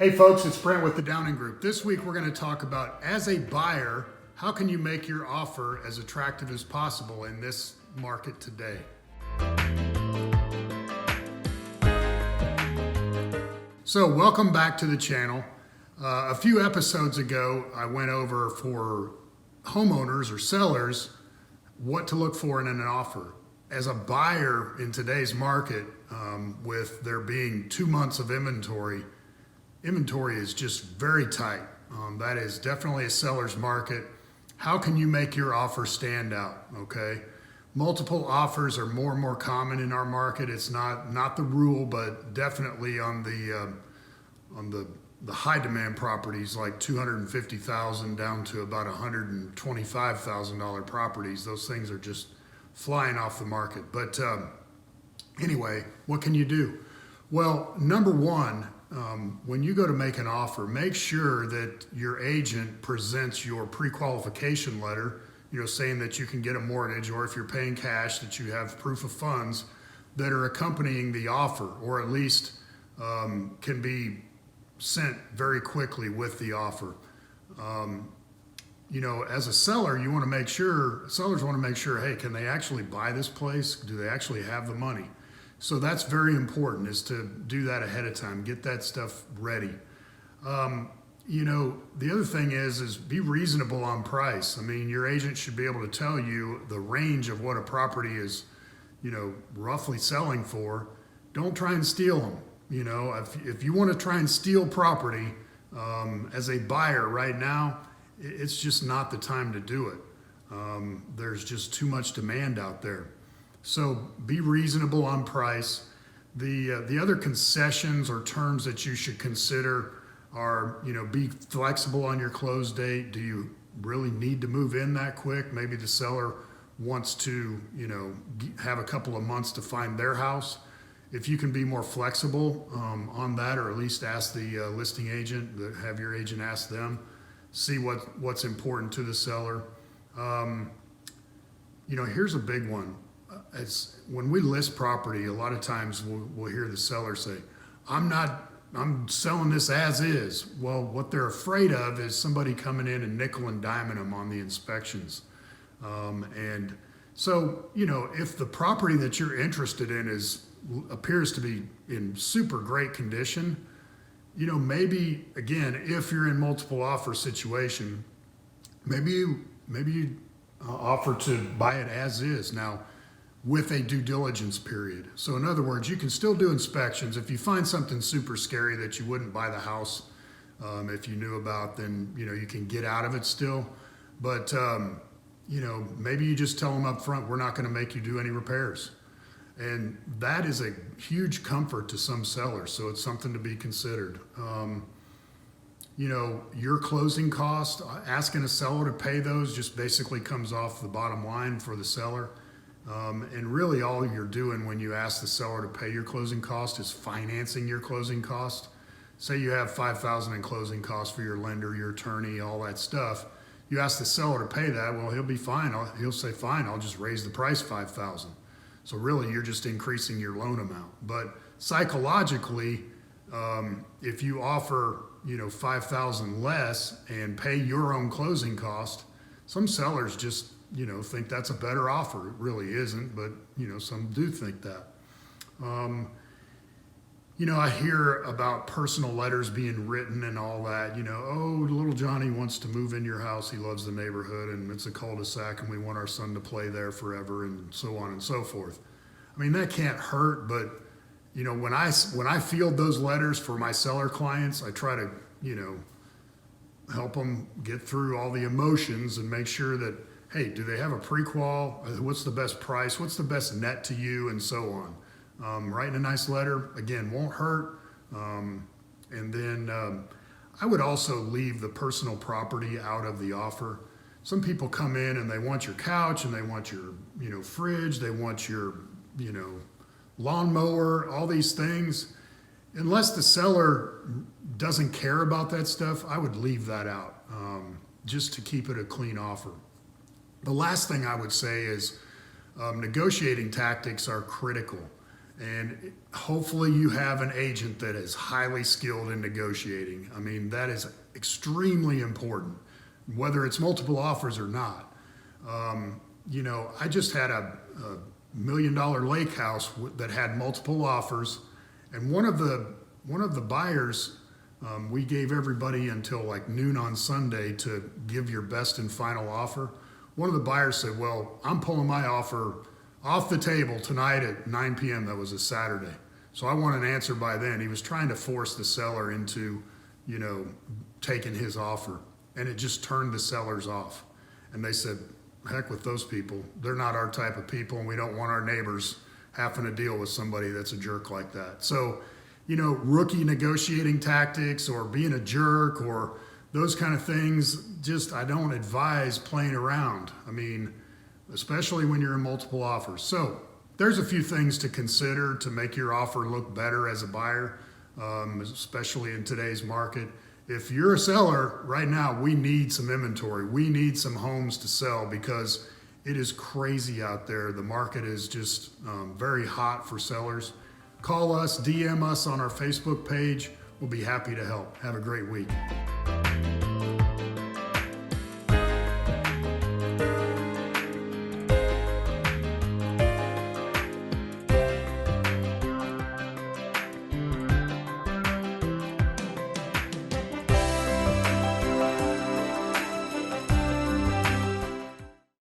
Hey folks, it's Brent with the Downing Group. This week we're going to talk about, as a buyer, how can you make your offer as attractive as possible in this market today? So welcome back to the channel. A few episodes ago, I went over for homeowners or sellers what to look for in an offer. As a buyer in today's market, with there being 2 months of inventory is just very tight. That is definitely a seller's market. How can you make your offer stand out? Okay, multiple offers are more and more common in our market. It's not the rule, but definitely on the high demand properties like $250,000 down to about $125,000 properties. Those things are just flying off the market. But anyway, what can you do? Well, number one, when you go to make an offer, make sure that your agent presents your pre-qualification letter, saying that you can get a mortgage, or if you're paying cash, that you have proof of funds that are accompanying the offer, or at least can be sent very quickly with the offer. As a seller, sellers want to make sure, hey, can they actually buy this place? Do they actually have the money? So that's very important, is to do that ahead of time, get that stuff ready. The other thing is be reasonable on price. I mean, your agent should be able to tell you the range of what a property is, roughly selling for. Don't try and steal them. If you want to try and steal property as a buyer right now, it's just not the time to do it. There's just too much demand out there. So be reasonable on price. The other concessions or terms that you should consider are, be flexible on your close date. Do you really need to move in that quick? Maybe the seller wants to, have a couple of months to find their house. If you can be more flexible on that, or at least ask the listing agent, have your agent ask them, see what's important to the seller. Here's a big one. When we list property, a lot of times we'll hear the seller say, I'm selling this as is. Well, what they're afraid of is somebody coming in and nickel and diming them on the inspections. And so, if the property that you're interested in appears to be in super great condition, maybe, again, if you're in multiple offer situation, maybe you offer to buy it as is. Now, with a due diligence period. So in other words, you can still do inspections. If you find something super scary that you wouldn't buy the house if you knew about, then you can get out of it still. But maybe you just tell them up front, we're not going to make you do any repairs. And that is a huge comfort to some sellers. So it's something to be considered. Your closing cost, asking a seller to pay those just basically comes off the bottom line for the seller. And really all you're doing when you ask the seller to pay your closing cost is financing your closing cost. Say you have $5,000 in closing costs for your lender, your attorney, all that stuff. You ask the seller to pay that, well, he'll be fine. He'll say, fine, I'll just raise the price $5,000. So really you're just increasing your loan amount. But psychologically, if you offer, $5,000 less and pay your own closing cost, some sellers just think that's a better offer. It really isn't, but some do think that. I hear about personal letters being written and all that. Oh, little Johnny wants to move in your house. He loves the neighborhood, and it's a cul-de-sac, and we want our son to play there forever, and so on and so forth. I mean, that can't hurt, but when I field those letters for my seller clients, I try to help them get through all the emotions and make sure that, hey, do they have a pre-qual? What's the best price? What's the best net to you? And so on. Writing a nice letter, again, won't hurt. And then I would also leave the personal property out of the offer. Some people come in and they want your couch, and they want your, fridge, they want your, lawnmower, all these things. Unless the seller doesn't care about that stuff, I would leave that out, just to keep it a clean offer. The last thing I would say is negotiating tactics are critical. And hopefully you have an agent that is highly skilled in negotiating. I mean, that is extremely important, whether it's multiple offers or not. You know, I just had a $1 million lake house that had multiple offers, and one of the buyers, we gave everybody until like noon on Sunday to give your best and final offer. One of the buyers said, well, I'm pulling my offer off the table tonight at 9 p.m. That was a Saturday. So I want an answer by then. He was trying to force the seller into, you know, taking his offer, and it just turned the sellers off. And they said, heck with those people. They're not our type of people, and we don't want our neighbors having to deal with somebody that's a jerk like that. So, you know, rookie negotiating tactics or being a jerk or those kind of things, just I don't advise playing around. I mean, especially when you're in multiple offers. So there's a few things to consider to make your offer look better as a buyer, especially in today's market. If you're a seller right now, we need some inventory. We need some homes to sell because it is crazy out there. The market is just very hot for sellers. Call us, DM us on our Facebook page. We'll be happy to help. Have a great week.